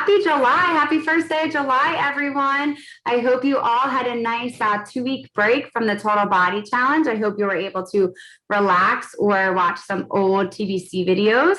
Happy July. Happy first day of July, everyone. I hope you all had a nice 2-week break from the Total Body Challenge. I hope you were able to relax or watch some old TBC videos.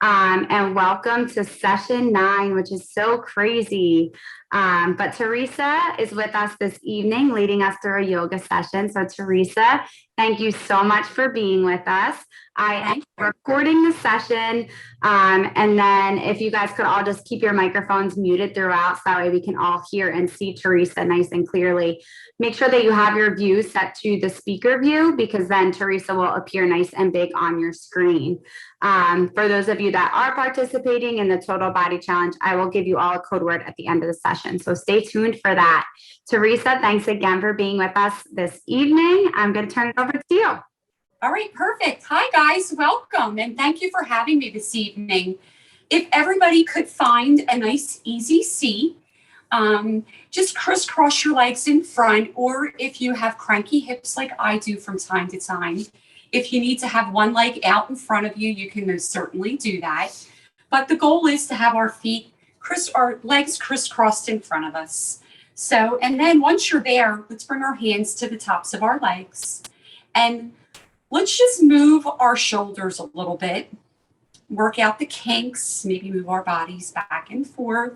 And welcome to session 9, which is so crazy. But Theresa is with us this evening, leading us through a yoga session. So Theresa, thank you so much for being with us. I am recording the session. And then if you guys could all just keep your microphones muted throughout, so that way we can all hear and see Theresa nice and clearly. Make sure that you have your view set to the speaker view, because then Theresa will appear nice and big on your screen. For those of you that are participating in the Total Body Challenge, I will give you all a code word at the end of the session. So stay tuned for that. Theresa, thanks again for being with us this evening. I'm going to turn it over to you. All right, perfect. Hi, guys. Welcome. And thank you for having me this evening. If everybody could find a nice, easy seat, just crisscross your legs in front, or if you have cranky hips like I do from time to time, if you need to have one leg out in front of you, you can most certainly do that. But the goal is to have our legs crisscrossed in front of us. So, and then once you're there, let's bring our hands to the tops of our legs. And let's just move our shoulders a little bit, work out the kinks, maybe move our bodies back and forth.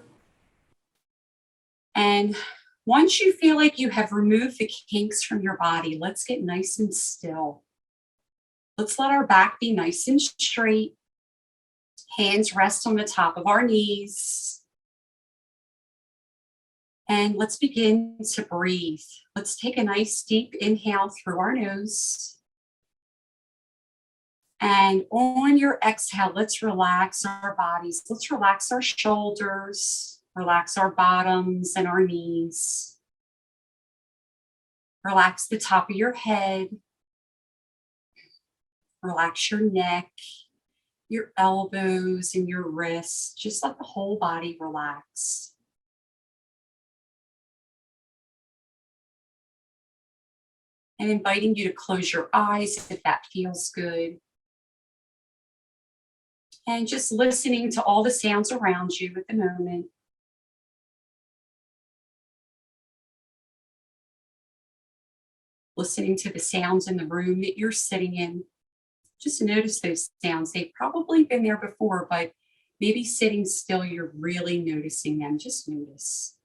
And once you feel like you have removed the kinks from your body, let's get nice and still. Let's let our back be nice and straight. Hands rest on the top of our knees. And let's begin to breathe. Let's take a nice deep inhale through our nose. And on your exhale, let's relax our bodies. Let's relax our shoulders, relax our bottoms and our knees. Relax the top of your head. Relax your neck, your elbows and your wrists. Just let the whole body relax. And inviting you to close your eyes if that feels good. And just listening to all the sounds around you at the moment. Listening to the sounds in the room that you're sitting in. Just notice those sounds. They've probably been there before, but maybe sitting still, you're really noticing them. Just notice.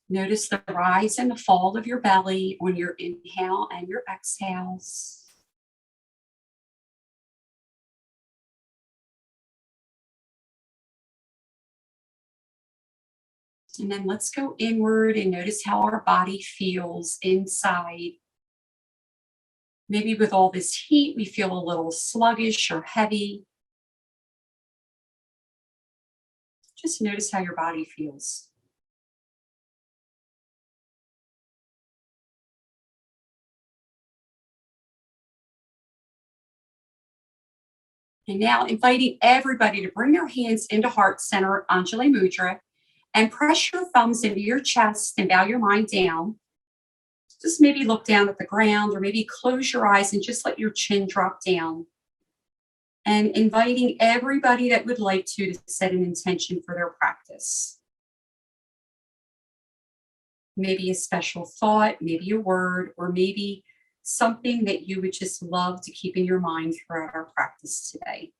Notice the rise and the fall of your belly on your inhale and your exhales. And then let's go inward and notice how our body feels inside. Maybe with all this heat, we feel a little sluggish or heavy. Just notice how your body feels. And now inviting everybody to bring their hands into heart center, Anjali Mudra, and press your thumbs into your chest and bow your mind down. Just maybe look down at the ground, or maybe close your eyes and just let your chin drop down. And inviting everybody that would like to set an intention for their practice. Maybe a special thought, maybe a word, or maybe something that you would just love to keep in your mind throughout our practice today.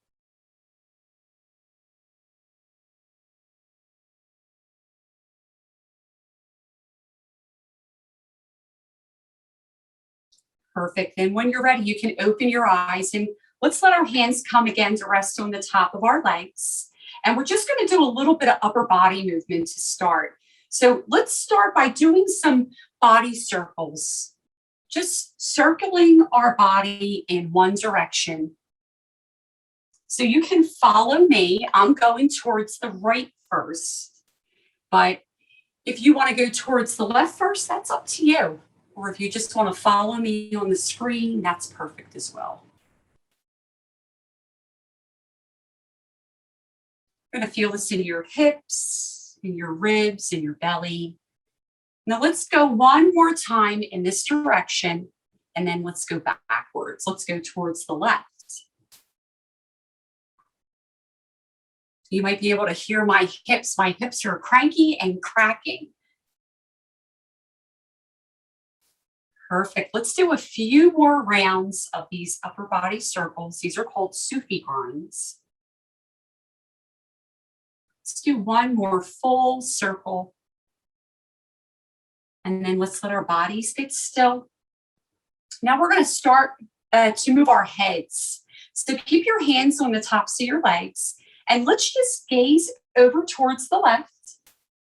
Perfect. And when you're ready, you can open your eyes, and let's let our hands come again to rest on the top of our legs. And we're just going to do a little bit of upper body movement to start. So let's start by doing some body circles. Just circling our body in one direction. So you can follow me. I'm going towards the right first. But if you want to go towards the left first, that's up to you. Or if you just want to follow me on the screen, that's perfect as well. You're going to feel this in your hips, in your ribs, in your belly. Now let's go one more time in this direction, and then let's go backwards. Let's go towards the left. You might be able to hear my hips. My hips are cranky and cracking. Perfect. Let's do a few more rounds of these upper body circles. These are called Sufi grinds. Let's do one more full circle. And then let's let our bodies get still. Now we're going to start to move our heads. So keep your hands on the tops of your legs. And let's just gaze over towards the left.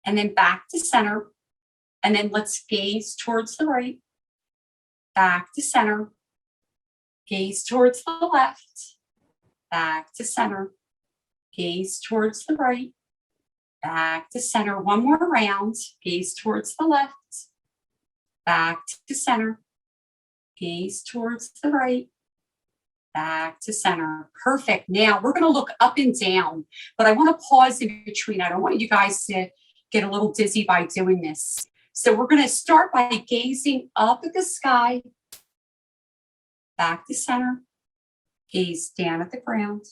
And then back to center. And then let's gaze towards the right. Back to center. Gaze towards the left. Back to center. Gaze towards the right. Back to center. One more round. Gaze towards the left. Back to center. Gaze towards the right. Back to center. Perfect. Now we're going to look up and down, but I want to pause in between. I don't want you guys to get a little dizzy by doing this. So we're going to start by gazing up at the sky. Back to center. Gaze down at the ground.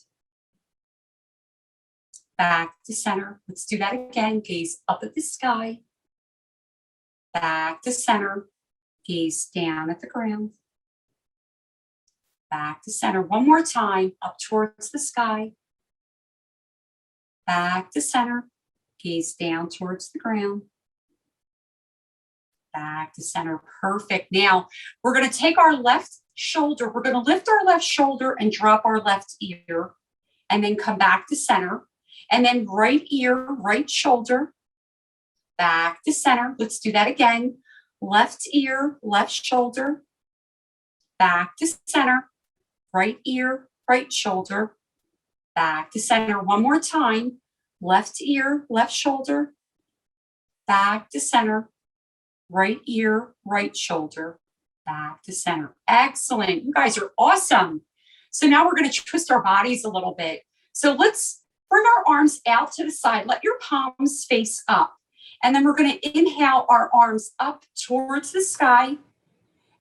Back to center. Let's do that again. Gaze up at the sky. Back to center. Gaze down at the ground. Back to center. One more time. Up towards the sky. Back to center. Gaze down towards the ground. Back to center. Perfect. Now we're going to take our left shoulder. We're going to lift our left shoulder and drop our left ear. And then come back to center. And then right ear, right shoulder. Back to center. Let's do that again. Left ear, left shoulder. Back to center. Right ear, right shoulder. Back to center. One more time. Left ear, left shoulder. Back to center. Right ear, right shoulder. Back to center. Excellent. You guys are awesome. So now we're going to twist our bodies a little bit. So let's bring our arms out to the side. Let your palms face up. And then we're going to inhale our arms up towards the sky.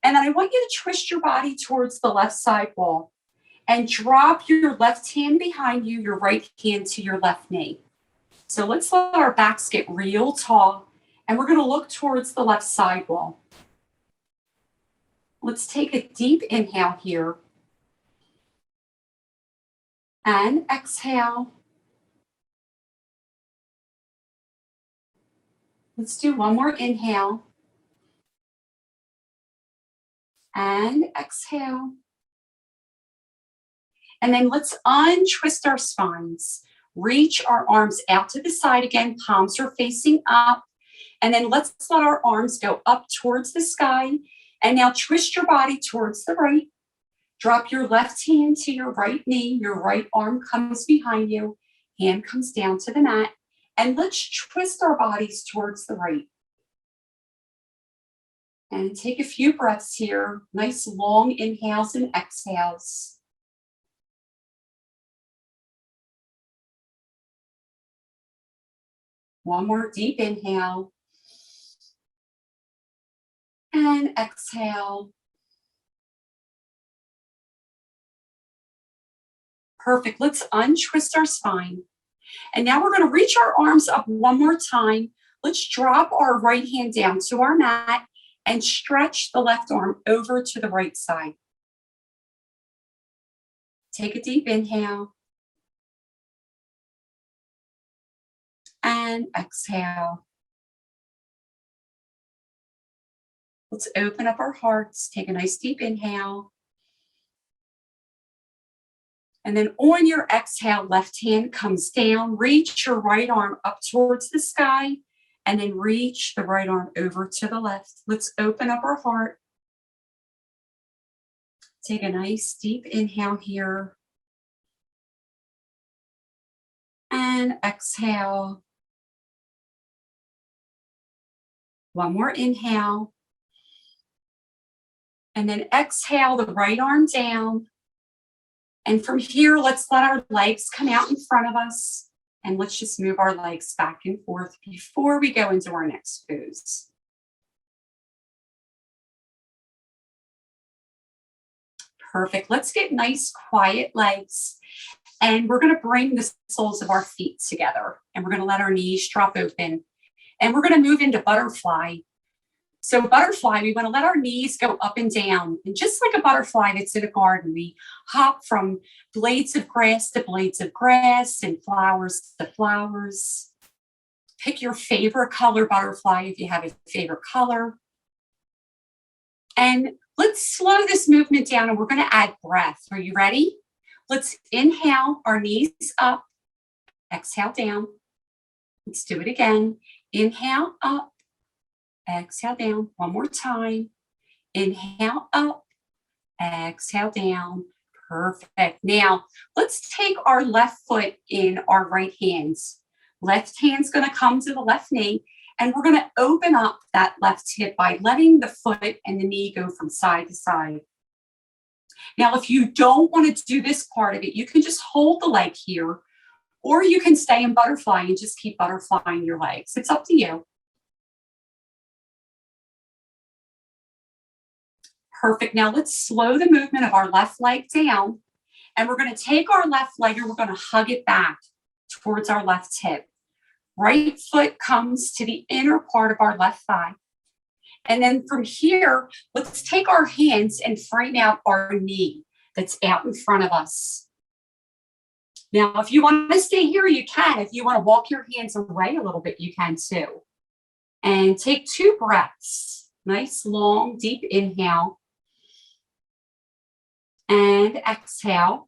And then I want you to twist your body towards the left side wall. And drop your left hand behind you, your right hand to your left knee. So let's let our backs get real tall. And we're going to look towards the left side wall. Let's take a deep inhale here. And exhale. Let's do one more inhale. And exhale. And then let's untwist our spines. Reach our arms out to the side again. Palms are facing up. And then let's let our arms go up towards the sky. And now twist your body towards the right. Drop your left hand to your right knee. Your right arm comes behind you. Hand comes down to the mat. And let's twist our bodies towards the right. And take a few breaths here. Nice long inhales and exhales. One more deep inhale. And exhale. Perfect. Let's untwist our spine. And now we're going to reach our arms up one more time. Let's drop our right hand down to our mat and stretch the left arm over to the right side. Take a deep inhale. And exhale. Let's open up our hearts. Take a nice deep inhale. And then on your exhale, left hand comes down. Reach your right arm up towards the sky. And then reach the right arm over to the left. Let's open up our heart. Take a nice deep inhale here. And exhale. One more inhale. And then exhale the right arm down. And from here, let's let our legs come out in front of us. And let's just move our legs back and forth before we go into our next pose. Perfect. Let's get nice, quiet legs. And we're going to bring the soles of our feet together, and we're going to let our knees drop open. And we're going to move into butterfly. So butterfly, we want to let our knees go up and down. And just like a butterfly that's in a garden, we hop from blades of grass to blades of grass and flowers to flowers. Pick your favorite color butterfly if you have a favorite color. And let's slow this movement down, and we're going to add breath. Are you ready? Let's inhale, our knees up, exhale down. Let's do it again. Inhale up, exhale down. One more time. Inhale up, exhale down. Perfect. Now, let's take our left foot in our right hands. Left hand's going to come to the left knee, and we're going to open up that left hip by letting the foot and the knee go from side to side. Now, if you don't want to do this part of it, you can just hold the leg here, or you can stay in butterfly and just keep butterflying your legs. It's up to you. Perfect. Now let's slow the movement of our left leg down, and we're going to take our left leg and we're going to hug it back towards our left hip. Right foot comes to the inner part of our left thigh. And then from here, let's take our hands and frame out our knee that's out in front of us. Now, if you want to stay here, you can. If you want to walk your hands away a little bit, you can too. And take 2 breaths. Nice, long, deep inhale. And exhale.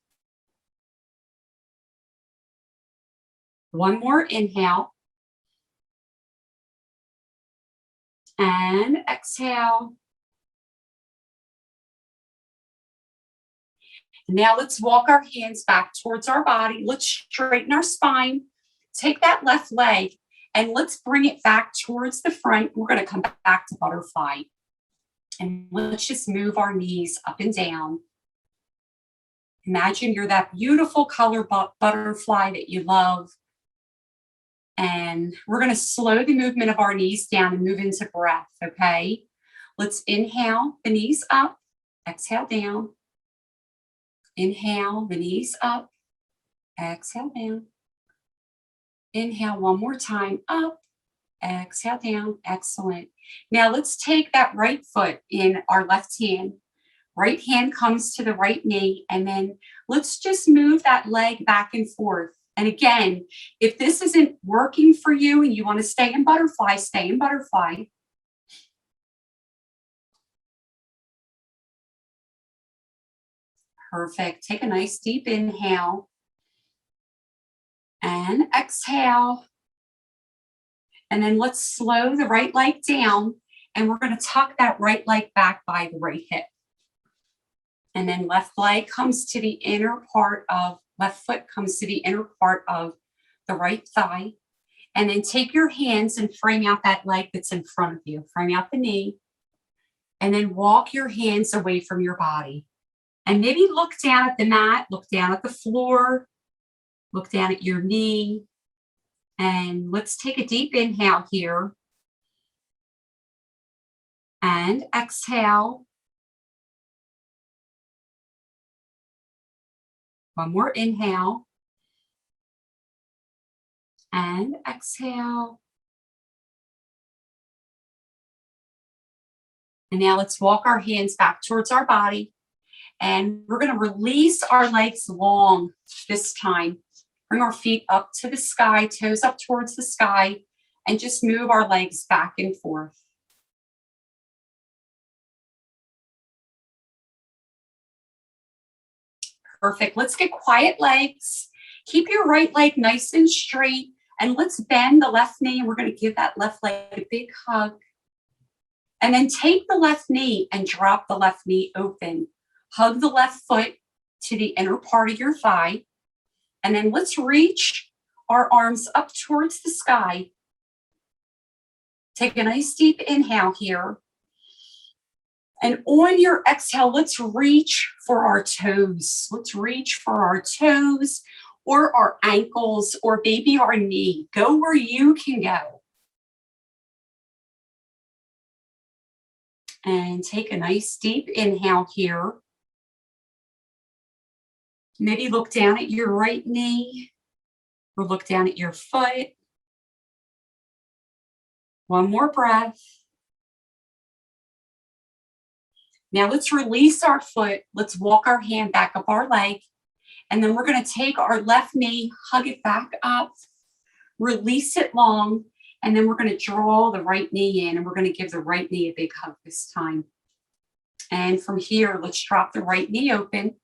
One more inhale. And exhale. Now let's walk our hands back towards our body. Let's straighten our spine. Take that left leg and let's bring it back towards the front. We're going to come back to butterfly. And let's just move our knees up and down. Imagine you're that beautiful color butterfly that you love. And we're going to slow the movement of our knees down and move into breath, okay? Let's inhale, the knees up, exhale down. Inhale, the knees up, exhale down. Inhale one more time, up, exhale down, excellent. Now let's take that right foot in our left hand. Right hand comes to the right knee, and then let's just move that leg back and forth. And again, if this isn't working for you and you want to stay in butterfly, stay in butterfly. Perfect. Take a nice deep inhale and exhale. And then let's slow the right leg down, and we're going to tuck that right leg back by the right hip. And then left leg comes to the inner part of, left foot comes to the inner part of the right thigh. And then take your hands and frame out that leg that's in front of you. Frame out the knee. And then walk your hands away from your body. And maybe look down at the mat, look down at the floor, look down at your knee. And let's take a deep inhale here. And exhale. One more inhale. And exhale. And now let's walk our hands back towards our body. And we're going to release our legs long this time. Bring our feet up to the sky, toes up towards the sky, and just move our legs back and forth. Perfect. Let's get quiet legs. Keep your right leg nice and straight, and let's bend the left knee, and we're going to give that left leg a big hug. And then take the left knee and drop the left knee open. Hug the left foot to the inner part of your thigh. And then let's reach our arms up towards the sky. Take a nice deep inhale here. And on your exhale, let's reach for our toes. Let's reach for our toes or our ankles or maybe our knee. Go where you can go. And take a nice deep inhale here. Maybe look down at your right knee or look down at your foot. One more breath. Now let's release our foot. Let's walk our hand back up our leg. And then we're going to take our left knee, hug it back up, release it long, and then we're going to draw the right knee in, and we're going to give the right knee a big hug this time. And from here, let's drop the right knee open.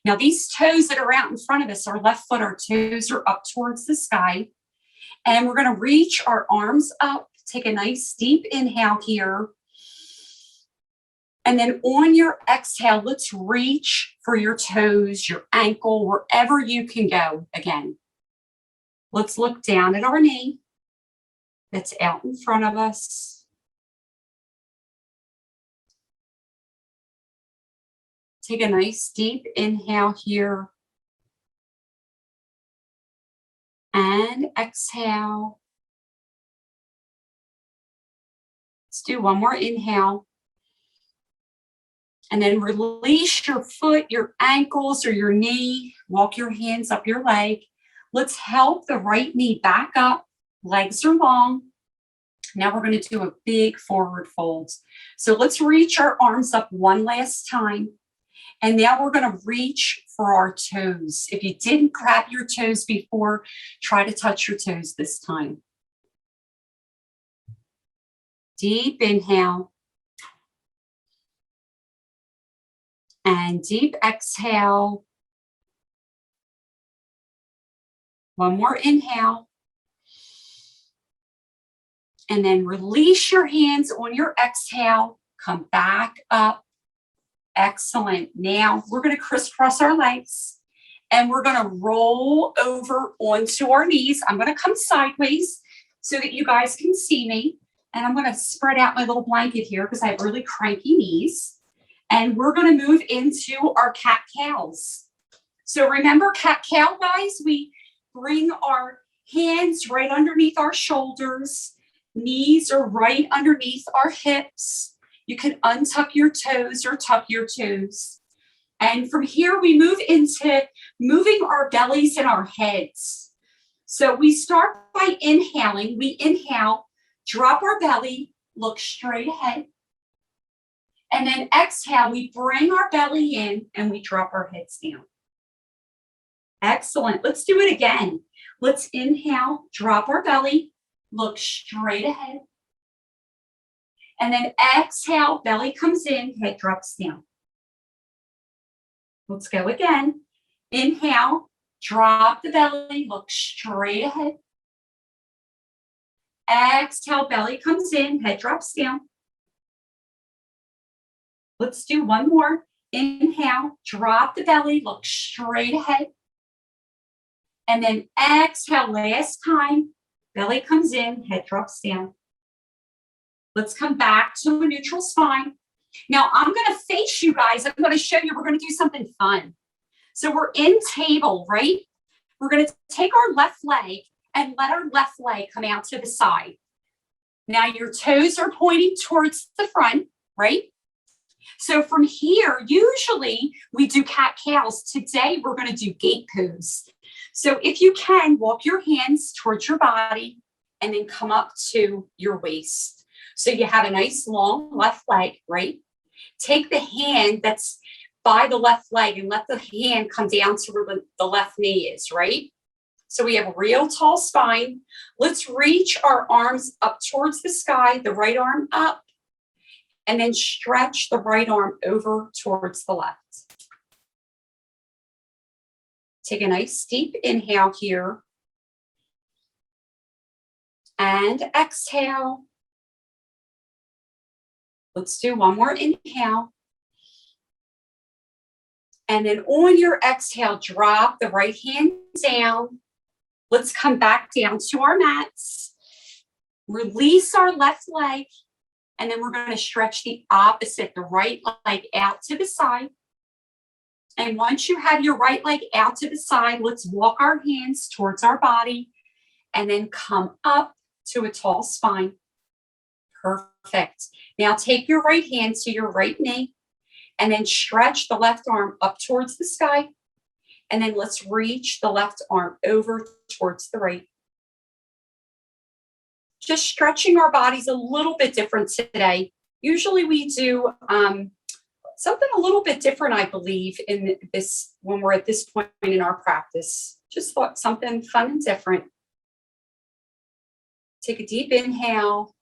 Now these toes that are out in front of us, our left foot, our toes are up towards the sky. And we're going to reach our arms up, take a nice deep inhale here. And then on your exhale, let's reach for your toes, your ankle, wherever you can go again. Let's look down at our knee that's out in front of us. Take a nice deep inhale here. And exhale. Let's do one more inhale. And then release your foot, your ankles, or your knee. Walk your hands up your leg. Let's help the right knee back up. Legs are long. Now we're going to do a big forward fold. So let's reach our arms up one last time. And now we're going to reach for our toes. If you didn't grab your toes before, try to touch your toes this time. Deep inhale. And deep exhale. One more inhale. And then release your hands on your exhale. Come back up. Excellent. Now we're going to crisscross our legs and we're going to roll over onto our knees. I'm going to come sideways so that you guys can see me. And I'm going to spread out my little blanket here because I have really cranky knees. And we're going to move into our cat-cows. So remember cat-cow, guys? We bring our hands right underneath our shoulders. Knees are right underneath our hips. You can untuck your toes or tuck your toes. And from here, we move into moving our bellies and our heads. So we start by inhaling. We inhale, drop our belly, look straight ahead. And then exhale, we bring our belly in and we drop our heads down. Excellent. Let's do it again. Let's inhale, drop our belly, look straight ahead. And then exhale, belly comes in, head drops down. Let's go again. Inhale, drop the belly, look straight ahead. Exhale, belly comes in, head drops down. Let's do one more. Inhale, drop the belly, look straight ahead. And then exhale, last time, belly comes in, head drops down. Let's come back to a neutral spine. Now I'm going to face you guys. I'm going to show you, we're going to do something fun. So we're in table, right? We're going to take our left leg and let our left leg come out to the side. Now your toes are pointing towards the front, right? So from here, usually we do cat-cows. Today, we're going to do gate pose. So if you can, walk your hands towards your body and then come up to your waist. So you have a nice long left leg, right? Take the hand that's by the left leg and let the hand come down to where the left knee is, right? So we have a real tall spine. Let's reach our arms up towards the sky, the right arm up. And then stretch the right arm over towards the left. Take a nice deep inhale here. And exhale. Let's do one more inhale. And then on your exhale, drop the right hand down. Let's come back down to our mats. Release our left leg. And then we're going to stretch the opposite, the right leg out to the side. And once you have your right leg out to the side, let's walk our hands towards our body and then come up to a tall spine. Perfect. Now take your right hand to your right knee and then stretch the left arm up towards the sky. And then let's reach the left arm over towards the right. Just stretching our bodies a little bit different today. Usually we do something a little bit different, I believe, in this when we're at this point in our practice. Just thought something fun and different. Take a deep inhale.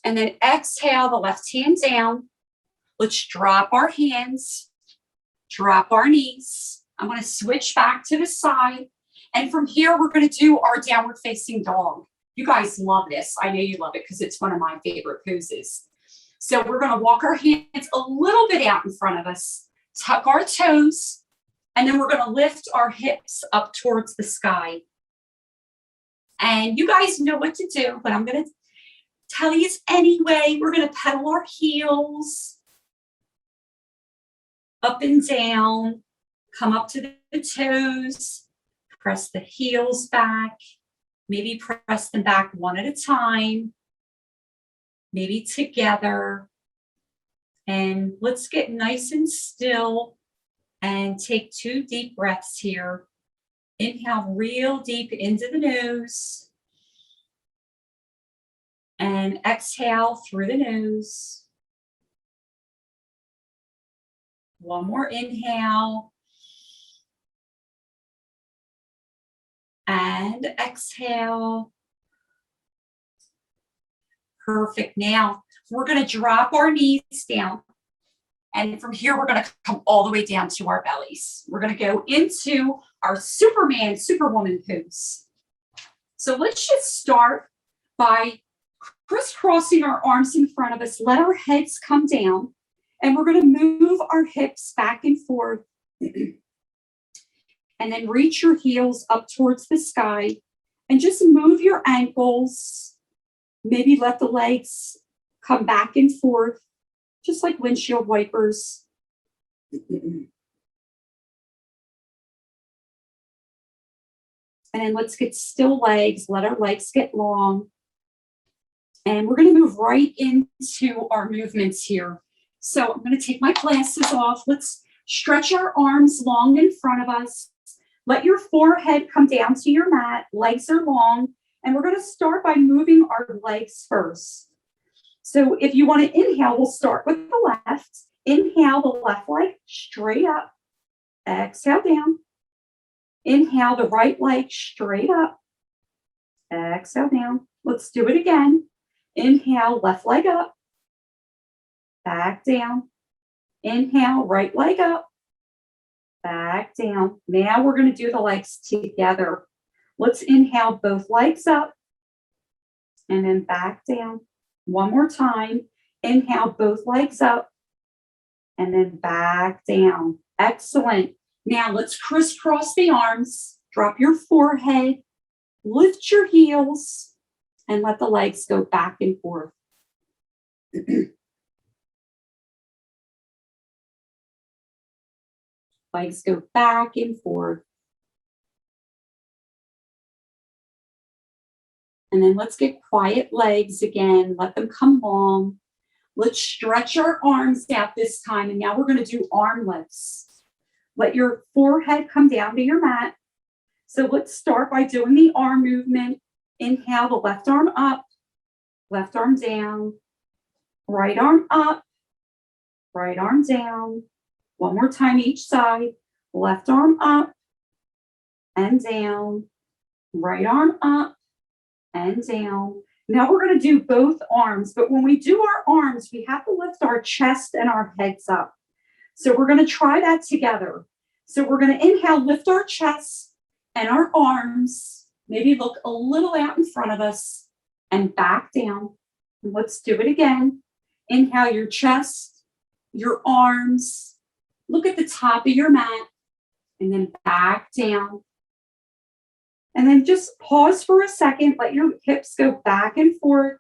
And then exhale the left hand down. Let's drop our hands, drop our knees. I'm going to switch back to the side. And from here, we're going to do our downward facing dog. You guys love this. I know you love it because it's one of my favorite poses. So we're going to walk our hands a little bit out in front of us, tuck our toes, and then we're going to lift our hips up towards the sky. And you guys know what to do, but I'm going to tell you anyway. We're going to pedal our heels up and down, come up to the toes, press the heels back, maybe press them back one at a time, maybe together. And let's get nice and still and take 2 deep breaths here. Inhale real deep into the nose. And exhale through the nose. One more inhale. And exhale. Perfect. Now we're going to drop our knees down. And from here, we're going to come all the way down to our bellies. We're going to go into our Superman, Superwoman pose. So let's just start by crisscrossing our arms in front of us. Let our heads come down. And we're going to move our hips back and forth. And then reach your heels up towards the sky. And just move your ankles. Maybe let the legs come back and forth, just like windshield wipers. And then let's get still legs. Let our legs get long. And we're going to move right into our movements here. So I'm going to take my glasses off. Let's stretch our arms long in front of us. Let your forehead come down to your mat. Legs are long. And we're going to start by moving our legs first. So if you want to inhale, we'll start with the left. Inhale the left leg straight up. Exhale down. Inhale the right leg straight up. Exhale down. Let's do it again. Inhale, left leg up. Back down. Inhale, right leg up. Back down. Now we're going to do the legs together. Let's inhale both legs up. And then back down. One more time. Inhale both legs up. And then back down. Excellent. Now let's crisscross the arms. Drop your forehead. Lift your heels. And let the legs go back and forth. Legs go back and forth. And then let's get quiet legs again. Let them come long. Let's stretch our arms out this time. And now we're going to do arm lifts. Let your forehead come down to your mat. So let's start by doing the arm movement. Inhale the left arm up, left arm down, right arm up, right arm down. One more time each side. Left arm up and down, right arm up and down. Now we're going to do both arms, but when we do our arms, we have to lift our chest and our heads up. So we're going to try that together. So we're going to inhale, lift our chest and our arms. Maybe look a little out in front of us and back down. And let's do it again. Inhale your chest, your arms. Look at the top of your mat and then back down. And then just pause for a second. Let your hips go back and forth.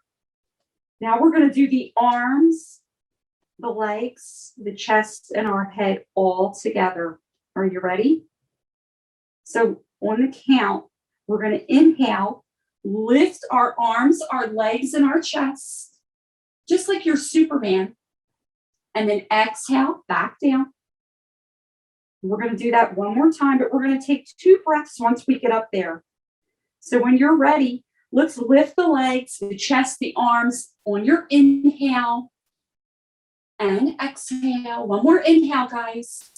Now we're going to do the arms, the legs, the chest, and our head all together. Are you ready? So on the count, we're going to inhale, lift our arms, our legs, and our chest, just like your Superman. And then exhale, back down. We're going to do that one more time, but we're going to take 2 breaths once we get up there. So when you're ready, let's lift the legs, the chest, the arms on your inhale and exhale. One more inhale, guys.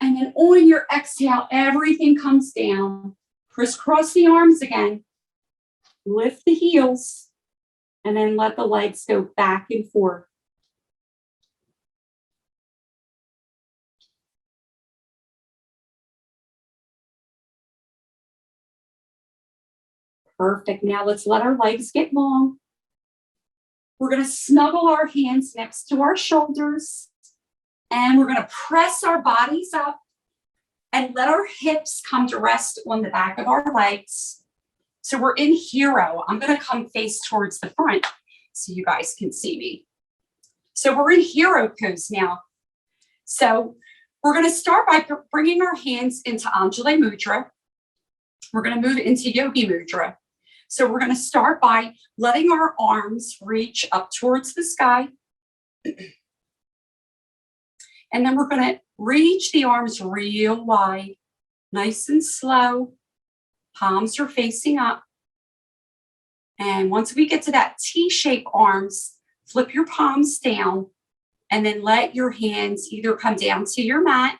And then on your exhale, everything comes down. Crisscross the arms again. Lift the heels. And then let the legs go back and forth. Perfect. Now let's let our legs get long. We're going to snuggle our hands next to our shoulders. And we're going to press our bodies up and let our hips come to rest on the back of our legs. So we're in hero. I'm going to come face towards the front so you guys can see me. So we're in hero pose now. So we're going to start by bringing our hands into Anjali Mudra. We're going to move into Yogi Mudra. So we're going to start by letting our arms reach up towards the sky. And then we're going to reach the arms real wide, nice and slow. Palms are facing up. And once we get to that T-shape arms, flip your palms down and then let your hands either come down to your mat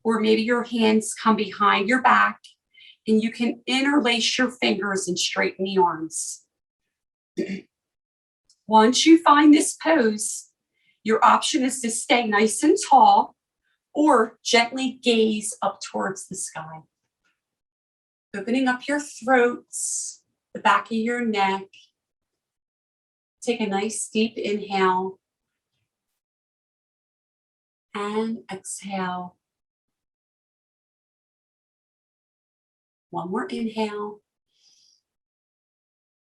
or maybe your hands come behind your back. And you can interlace your fingers and straighten the arms. Once you find this pose, your option is to stay nice and tall or gently gaze up towards the sky. Opening up your throats, the back of your neck. Take a nice deep inhale and exhale. One more inhale.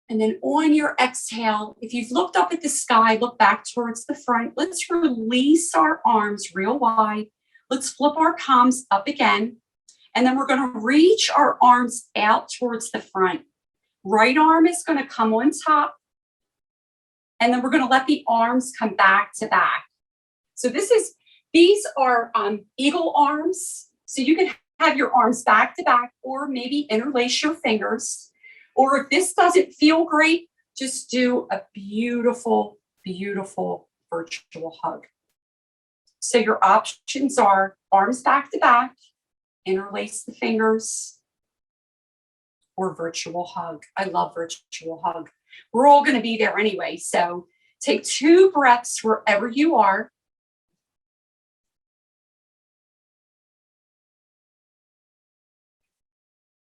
And then on your exhale, if you've looked up at the sky, look back towards the front. Let's release our arms real wide. Let's flip our palms up again. And then we're going to reach our arms out towards the front. Right arm is going to come on top. And then we're going to let the arms come back to back. So these are eagle arms. So you can have your arms back to back or maybe interlace your fingers. Or if this doesn't feel great, just do a beautiful, beautiful virtual hug. So your options are arms back to back, interlace the fingers, or virtual hug. I love virtual hug. We're all going to be there anyway. So take 2 breaths wherever you are.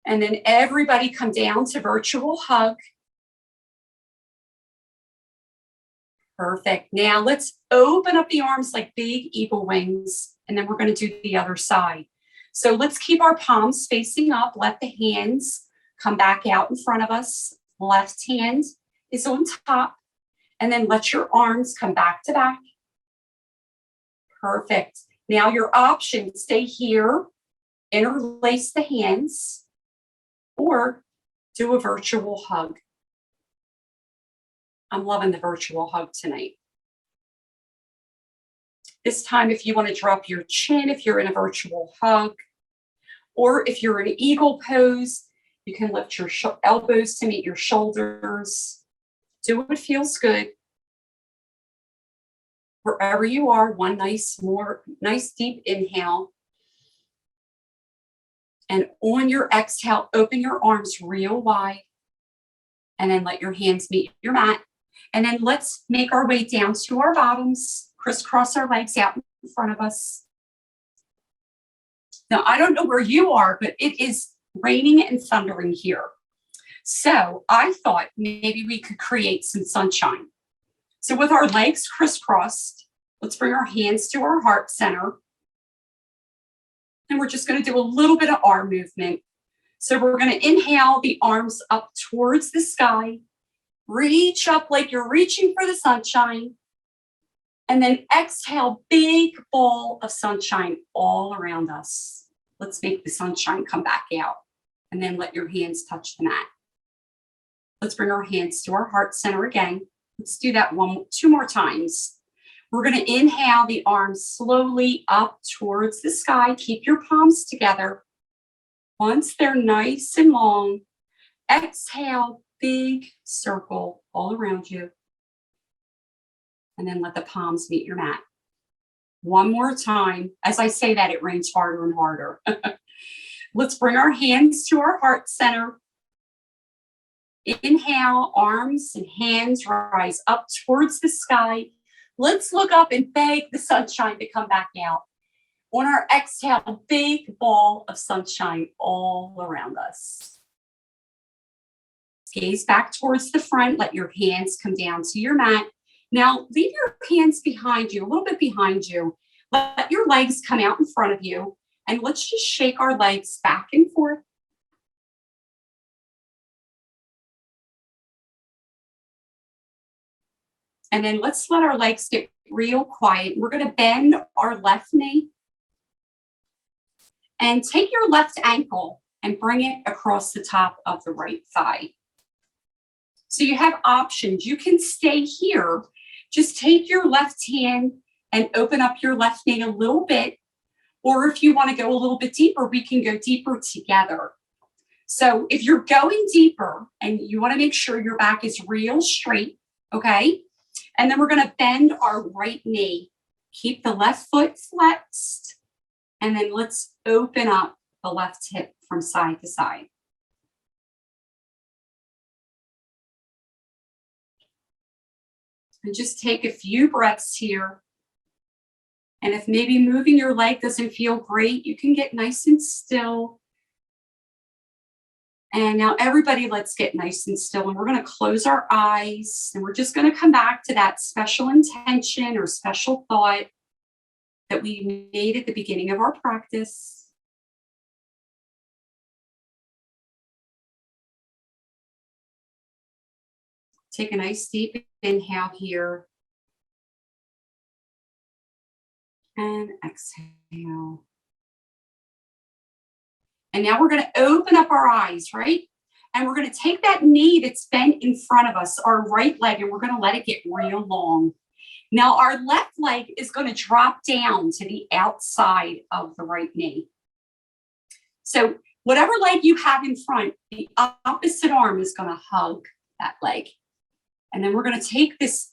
And then everybody come down to virtual hug. Perfect. Now let's open up the arms like big eagle wings. And then we're going to do the other side. So let's keep our palms facing up. Let the hands come back out in front of us. Left hand is on top. And then let your arms come back to back. Perfect. Now your option, stay here, interlace the hands, or do a virtual hug. I'm loving the virtual hug tonight. This time, if you want to drop your chin, if you're in a virtual hug, or if you're in an eagle pose, you can lift your elbows to meet your shoulders. Do what feels good. Wherever you are, one nice deep inhale. And on your exhale, open your arms real wide. And then let your hands meet your mat. And then let's make our way down to our bottoms. Crisscross our legs out in front of us. Now, I don't know where you are, but it is raining and thundering here. So I thought maybe we could create some sunshine. So with our legs crisscrossed, let's bring our hands to our heart center. And we're just going to do a little bit of arm movement. So we're going to inhale the arms up towards the sky. Reach up like you're reaching for the sunshine. And then exhale, big ball of sunshine all around us. Let's make the sunshine come back out. And then let your hands touch the mat. Let's bring our hands to our heart center again. Let's do that 2 more times. We're going to inhale the arms slowly up towards the sky. Keep your palms together. Once they're nice and long, exhale, big circle all around you. And then let the palms meet your mat. One more time. As I say that, it rains harder and harder. Let's bring our hands to our heart center. Inhale, arms and hands rise up towards the sky. Let's look up and beg the sunshine to come back out. On our exhale, big ball of sunshine all around us. Gaze back towards the front. Let your hands come down to your mat. Now, leave your hands behind you, a little bit behind you. Let your legs come out in front of you. And let's just shake our legs back and forth. And then let's let our legs get real quiet. We're going to bend our left knee. And take your left ankle and bring it across the top of the right thigh. So you have options. You can stay here. Just take your left hand and open up your left knee a little bit. Or if you want to go a little bit deeper, we can go deeper together. So if you're going deeper and you want to make sure your back is real straight, okay? And then we're going to bend our right knee. Keep the left foot flexed. And then let's open up the left hip from side to side. And just take a few breaths here. And if maybe moving your leg doesn't feel great, you can get nice and still. And now everybody, let's get nice and still. And we're going to close our eyes. And we're just going to come back to that special intention or special thought that we made at the beginning of our practice. Take a nice deep inhale here. And exhale. And now we're going to open up our eyes, right? And we're going to take that knee that's bent in front of us, our right leg, and we're going to let it get real long. Now our left leg is going to drop down to the outside of the right knee. So whatever leg you have in front, the opposite arm is going to hug that leg. And then we're going to take this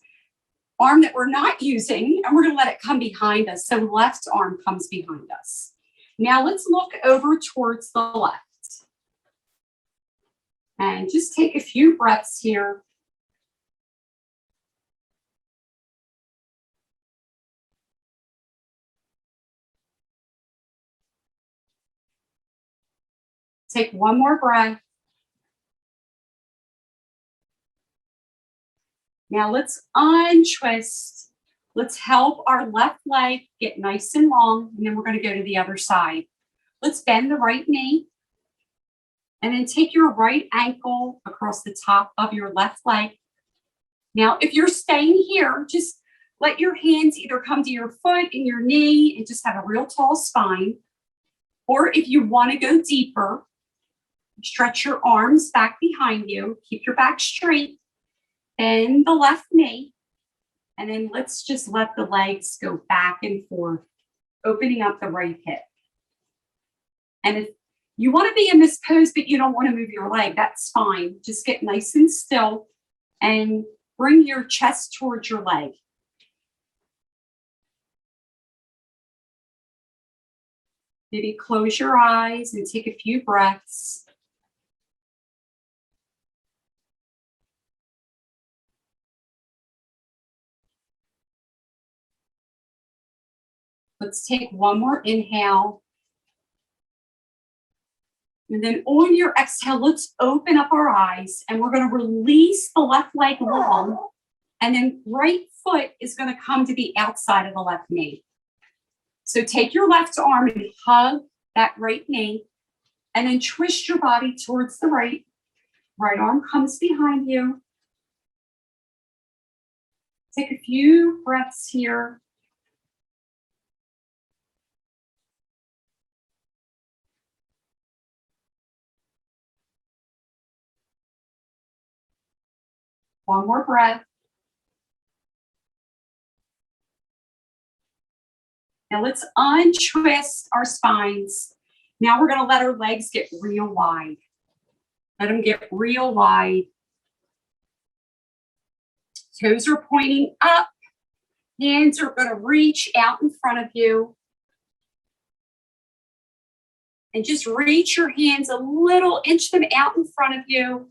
arm that we're not using and we're going to let it come behind us. So left arm comes behind us. Now let's look over towards the left. And just take a few breaths here. Take one more breath. Now let's untwist. Let's help our left leg get nice and long, and then we're going to go to the other side. Let's bend the right knee, and then take your right ankle across the top of your left leg. Now, if you're staying here, just let your hands either come to your foot and your knee and just have a real tall spine. Or if you want to go deeper, stretch your arms back behind you. Keep your back straight. Bend the left knee. And then let's just let the legs go back and forth, opening up the right hip. And if you want to be in this pose, but you don't want to move your leg, that's fine. Just get nice and still and bring your chest towards your leg. Maybe close your eyes and take a few breaths. Let's take one more inhale. And then on your exhale, let's open up our eyes and we're going to release the left leg long. And then right foot is going to come to the outside of the left knee. So take your left arm and hug that right knee. And then twist your body towards the right. Right arm comes behind you. Take a few breaths here. One more breath. Now let's untwist our spines. Now we're going to let our legs get real wide. Let them get real wide. Toes are pointing up. Hands are going to reach out in front of you. And just reach your hands a little, inch them out in front of you.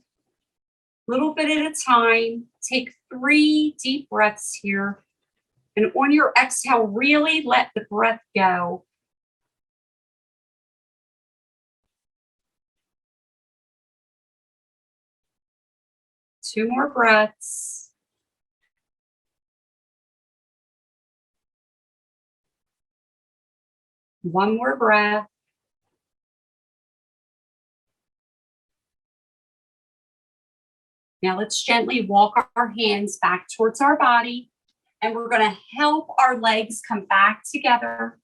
A little bit at a time. Take 3 deep breaths here. And on your exhale, really let the breath go. Two more breaths. One more breath. Now let's gently walk our hands back towards our body, and we're going to help our legs come back together.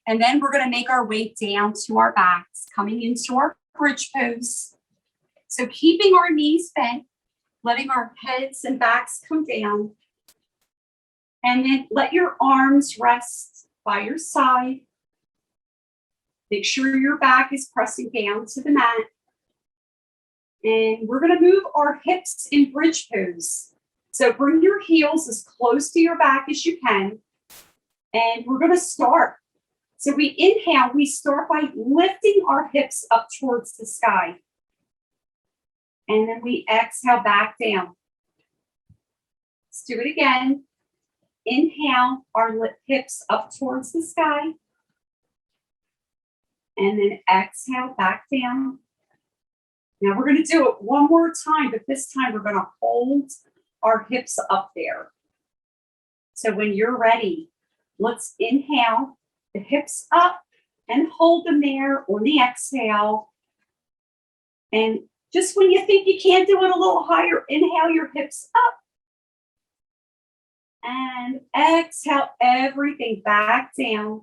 And then we're going to make our way down to our backs, coming into our bridge pose. So keeping our knees bent, letting our heads and backs come down. And then let your arms rest by your side. Make sure your back is pressing down to the mat. And we're going to move our hips in bridge pose. So bring your heels as close to your back as you can. And we're going to start. So we inhale, we start by lifting our hips up towards the sky. And then we exhale back down. Let's do it again. Inhale, our hips up towards the sky. And then exhale back down. Now we're going to do it one more time, but this time we're going to hold our hips up there. So when you're ready, let's inhale the hips up and hold them there on the exhale. And just when you think you can't do it a little higher, inhale your hips up. And exhale everything back down.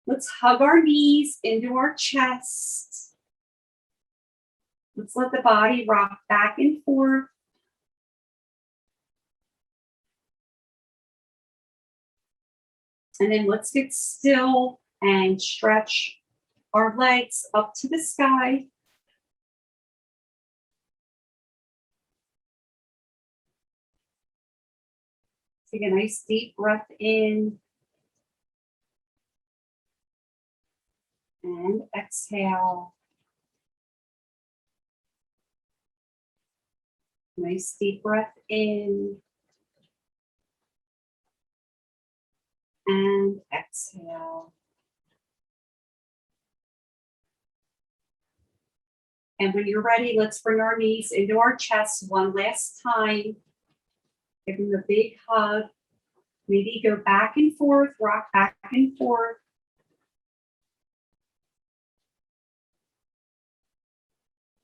Let's hug our knees into our chest. Let's let the body rock back and forth. And then let's get still and stretch our legs up to the sky. Take a nice deep breath in. And exhale. Nice deep breath in. And exhale. And when you're ready, let's bring our knees into our chest one last time. Give them a big hug. Maybe go back and forth, rock back and forth.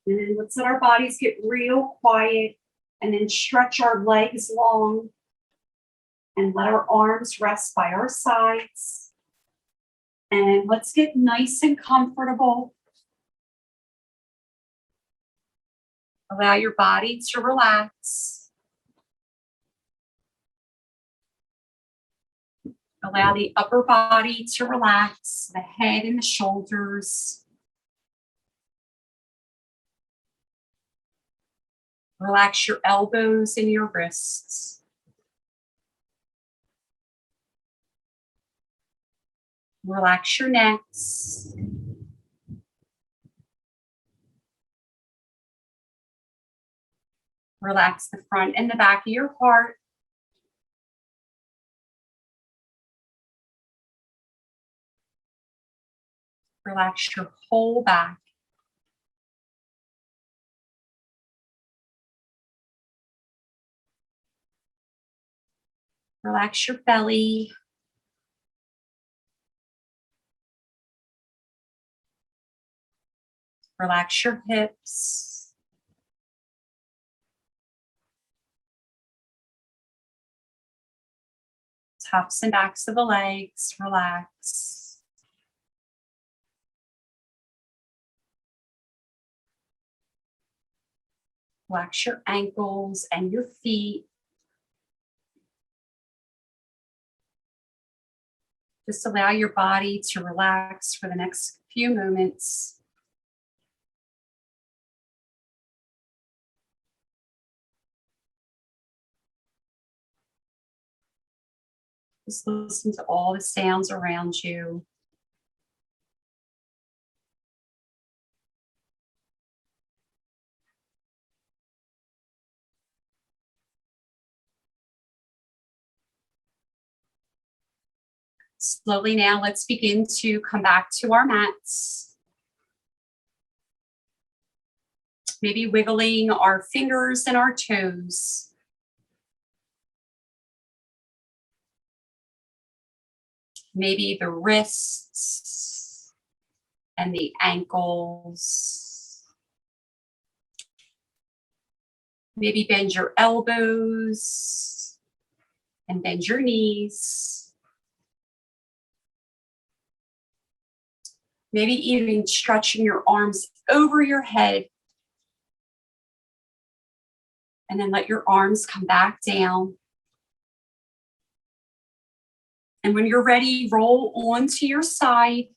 And then let's let our bodies get real quiet and then stretch our legs long and let our arms rest by our sides. And let's get nice and comfortable. Allow your body to relax. Allow the upper body to relax, the head and the shoulders. Relax your elbows and your wrists. Relax your necks. Relax the front and the back of your heart. Relax your whole back. Relax your belly. Relax your hips. Tops and backs of the legs, relax. Relax your ankles and your feet. Just allow your body to relax for the next few moments. Just listen to all the sounds around you. Slowly now, let's begin to come back to our mats. Maybe wiggling our fingers and our toes. Maybe the wrists and the ankles. Maybe bend your elbows and bend your knees. Maybe even stretching your arms over your head. And then let your arms come back down. And when you're ready, roll onto your side.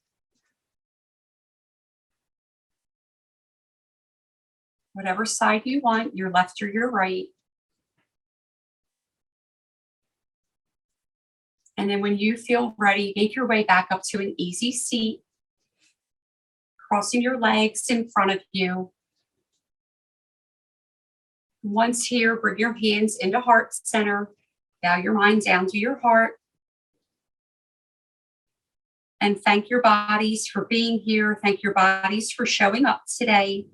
Whatever side you want, your left or your right. And then when you feel ready, make your way back up to an easy seat. Crossing your legs in front of you. Once here, bring your hands into heart center. Bow your mind down to your heart. And thank your bodies for being here. Thank your bodies for showing up today.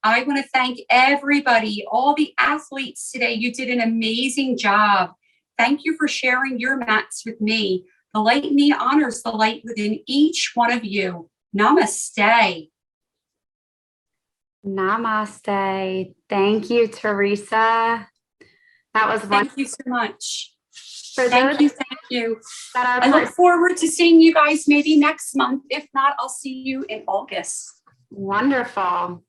I want to thank everybody, all the athletes today. You did an amazing job. Thank you for sharing your mats with me. The light in me honors the light within each one of you. Namaste. Namaste. Thank you, Theresa. That was Thank you so much. For Thank those you. that are I look forward to seeing you guys maybe next month. If not, I'll see you in August. wonderful.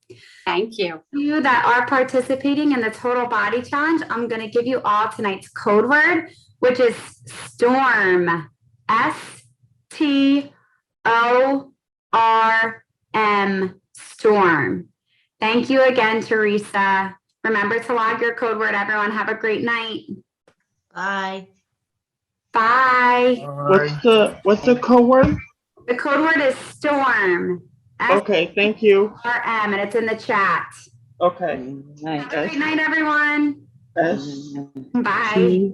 Thank you. You that are participating in the Total Body Challenge, I'm going to give you all tonight's code word, which is STORM. STORM. Storm. Thank you again, Theresa. Remember to log your code word, everyone. Have a great night. Bye. Bye. What's the code word? The code word is STORM. Okay, thank you. STORM, and it's in the chat. Okay. Have a great night, everyone. S Bye. T